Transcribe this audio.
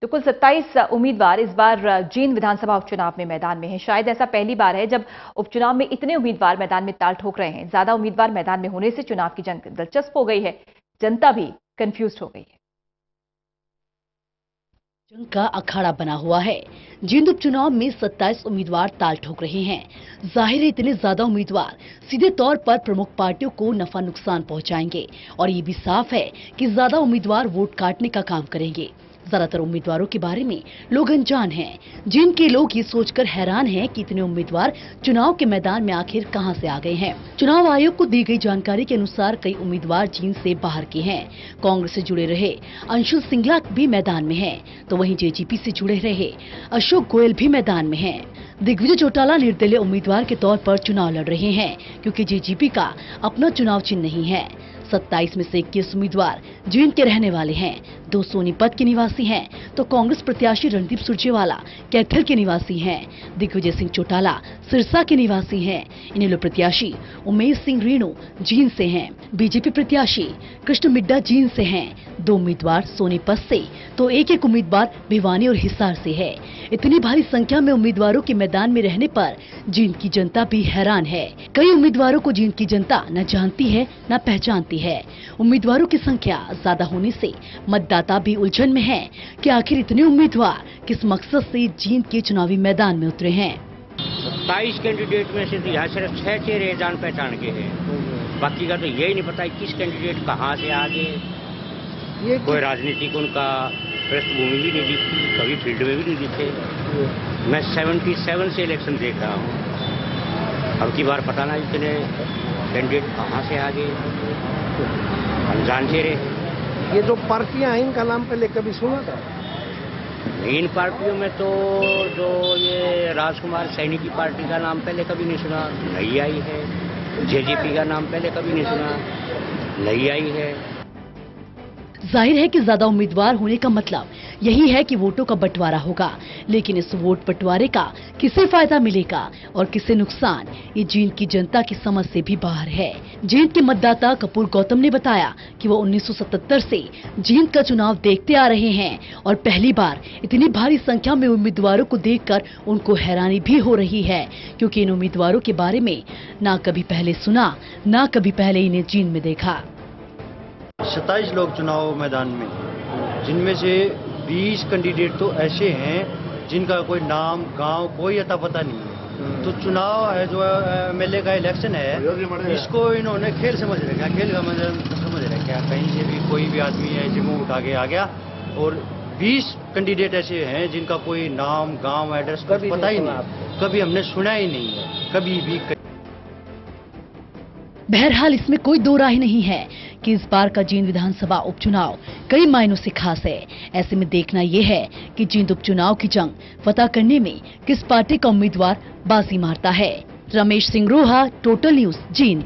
तो कुल 27 उम्मीदवार इस बार जींद विधानसभा उपचुनाव में मैदान में हैं। शायद ऐसा पहली बार है जब उपचुनाव में इतने उम्मीदवार मैदान में ताल ठोक रहे हैं। ज्यादा उम्मीदवार मैदान में होने से चुनाव की जंग दिलचस्प हो गई है, जनता भी कंफ्यूज हो गई है। जंग का अखाड़ा बना हुआ है। जींद उपचुनाव में 27 उम्मीदवार ताल ठोक रहे हैं। जाहिर है इतने ज्यादा उम्मीदवार सीधे तौर पर प्रमुख पार्टियों को नफा नुकसान पहुंचाएंगे और ये भी साफ है कि ज्यादा उम्मीदवार वोट काटने का काम करेंगे। ज्यादातर उम्मीदवारों के बारे में लोग अनजान हैं। जींद के लोग ये सोचकर हैरान हैं कि इतने उम्मीदवार चुनाव के मैदान में आखिर कहां से आ गए हैं। चुनाव आयोग को दी गई जानकारी के अनुसार कई उम्मीदवार जींद से बाहर के हैं। कांग्रेस से जुड़े रहे अंशुल सिंगला भी मैदान में हैं, तो वहीं जेजेपी से जुड़े रहे अशोक गोयल भी मैदान में हैं। दिग्विजय चौटाला निर्दलीय उम्मीदवार के तौर पर चुनाव लड़ रहे हैं, क्योंकि जेजेपी का अपना चुनाव चिन्ह नहीं है। 27 में से 21 उम्मीदवार जींद के रहने वाले हैं। 2 सोनीपत के निवासी हैं, तो कांग्रेस प्रत्याशी रणदीप सुरजेवाला कैथल के निवासी हैं। दिग्विजय सिंह चौटाला सिरसा के निवासी हैं। इनेलो प्रत्याशी उमेश सिंह रीणु जींद से हैं। बीजेपी प्रत्याशी कृष्ण मिड्डा जींद से हैं। 2 उम्मीदवार सोनीपत से, तो एक उम्मीदवार भिवानी और हिसार से है। इतनी भारी संख्या में उम्मीदवारों के मैदान में रहने पर जींद की जनता भी हैरान है। कई उम्मीदवारों को जींद की जनता न जानती है न पहचानती है। उम्मीदवारों की संख्या ज्यादा होने से मतदाता भी उलझन में है कि आखिर इतने उम्मीदवार किस मकसद से जींद के चुनावी मैदान में उतरे हैं। 27 कैंडिडेट में से यहाँ सिर्फ 6 चेहरे जान पहचान के हैं। बाकी का तो यही नहीं पता किस कैंडिडेट कहाँ से आगे। कोई राजनीतिक उनका पृष्ठभूमि भी नहीं दिखती, कभी फील्ड में भी नहीं दिखते। मैं 77 से इलेक्शन देख रहा हूँ। अब की बार पता ना इतने कैंडिडेट कहाँ से आगे, अनजान चेहरे। ये जो पार्टियां हैं इनका नाम पहले कभी सुना था? इन पार्टियों में तो जो ये राजकुमार सैनी की पार्टी का नाम पहले कभी नहीं सुना, नई आई है। जेजेपी का नाम पहले कभी नहीं सुना, नई आई है। जाहिर है कि ज्यादा उम्मीदवार होने का मतलब यही है कि वोटों का बंटवारा होगा, लेकिन इस वोट बंटवारे का किसे फायदा मिलेगा और किसे नुकसान, ये जींद की जनता की समझ से भी बाहर है। जींद के मतदाता कपूर गौतम ने बताया कि वो 1977 से जींद का चुनाव देखते आ रहे हैं और पहली बार इतनी भारी संख्या में उम्मीदवारों को देखकर उनको हैरानी भी हो रही है, क्योंकि इन उम्मीदवारों के बारे में ना कभी पहले सुना, ना कभी पहले इन्हें जींद में देखा। 27 लोग चुनाव मैदान में, जिनमें से 20 कैंडिडेट तो ऐसे हैं जिनका कोई नाम गांव कोई अता पता नहीं है। तो चुनाव है जो एमएलए का इलेक्शन है, इसको इन्होंने खेल समझ रखा। खेल का समझ रखा, कहीं से भी कोई भी आदमी ऐसे मुंह उठा के आ गया। और 20 कैंडिडेट ऐसे हैं जिनका कोई नाम गांव एड्रेस पता ही नहीं, कभी हमने सुना ही नहीं है कभी भी। बहरहाल इसमें कोई दो राय नहीं है कि इस बार का जींद विधानसभा उपचुनाव कई मायनों से खास है। ऐसे में देखना यह है कि जींद उपचुनाव की जंग फतह करने में किस पार्टी का उम्मीदवार बाजी मारता है। रमेश सिंह रोहा, टोटल न्यूज़, जींद।